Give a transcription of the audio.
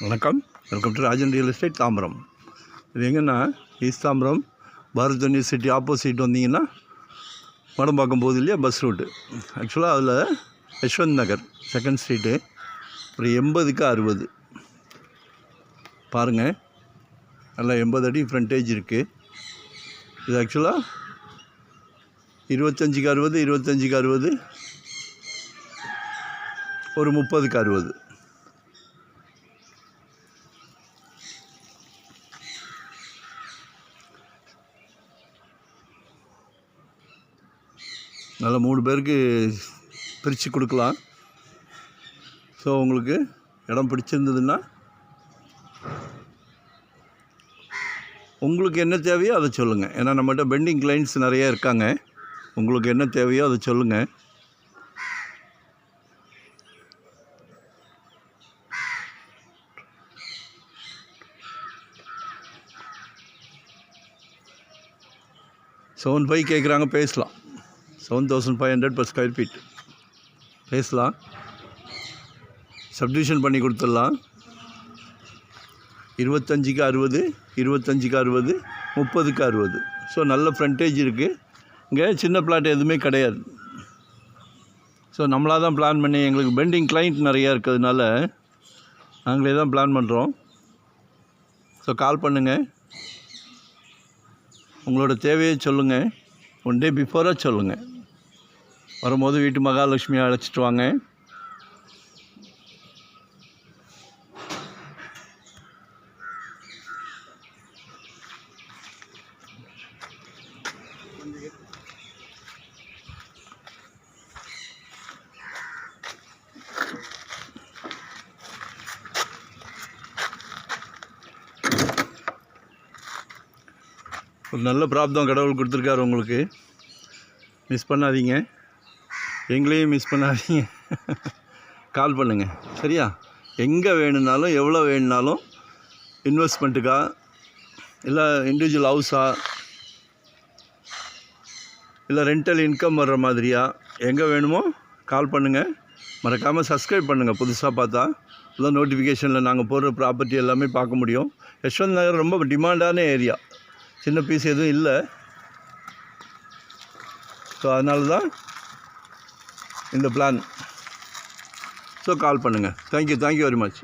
வணக்கம், welcome to Rajan real estate Tambaram. இது எங்கன்னா east Tambaram Bharat university opposite வந்தீங்கன்னா மடம்பாக்கம் போகுது இல்லையா பஸ் ரூட்டு. ஆக்சுவலாக அதில் யஷ்வந்த் நகர் செகண்ட் ஸ்ட்ரீட்டு ஒரு 80க்கு 60 பாருங்கள். நல்லா 80 அடி ஃப்ரண்டேஜ் இருக்குது. இது ஆக்சுவலாக 25க்கு 60, 25க்கு 60, ஒரு 30க்கு 60. நல்லா 3 பேருக்கு பிரித்து கொடுக்கலாம். ஸோ உங்களுக்கு இடம் பிடிச்சிருந்ததுன்னா உங்களுக்கு என்ன தேவையோ அதை சொல்லுங்கள். ஏன்னா நம்மகிட்ட பெண்டிங் கிளைண்ட்ஸ் நிறைய இருக்காங்க. உங்களுக்கு என்ன தேவையோ அதை சொல்லுங்கள். $7,500 கேட்குறாங்க, பேசலாம். 7,500 per square feet பேசலாம். சப்டிவிஷன் பண்ணி கொடுத்துடலாம். 25க்கு 60, 25க்கு 60, 30க்கு 60. ஸோ நல்ல ஃப்ரண்டேஜ் இருக்குது. இங்கே சின்ன பிளாட் எதுவுமே கிடையாது. ஸோ நம்மளாக தான் பிளான் பண்ணி, எங்களுக்கு பெண்டிங் கிளைண்ட் நிறையா இருக்கிறதுனால நாங்களே தான் பிளான் பண்ணுறோம். ஸோ கால் பண்ணுங்கள், உங்களோட தேவையை சொல்லுங்கள். 1 டே பிஃபோராக சொல்லுங்கள். வரும்போது வீட்டு மகாலட்சுமியை அழைச்சிட்டு வாங்க. ஒரு நல்ல பிராப்தம் கடவுள் கொடுத்துருக்காரு உங்களுக்கு. மிஸ் பண்ணாதீங்க, எங்களையும் மிஸ் பண்ணாதீங்க. கால் பண்ணுங்கள், சரியா? எங்கே வேணும்னாலும் எவ்வளோ வேணும்னாலும், இன்வெஸ்ட்மெண்ட்டுக்கா இல்லை இண்டிவிஜுவல் ஹவுஸா இல்லை ரெண்டல் இன்கம் வர்ற மாதிரியா, எங்கே வேணுமோ கால் பண்ணுங்கள். மறக்காமல் சப்ஸ்கிரைப் பண்ணுங்கள். புதுசாக பார்த்தா இல்லை நோட்டிஃபிகேஷனில் நாங்கள் போடுற ப்ராப்பர்ட்டி எல்லாமே பார்க்க முடியும். யஷ்வந்த் நகர் ரொம்ப டிமாண்டான ஏரியா, சின்ன பீஸ் எதுவும் இல்லை. ஸோ அதனால தான் இந்த பிளான். ஸோ கால் பண்ணுங்கள். Thank you very much.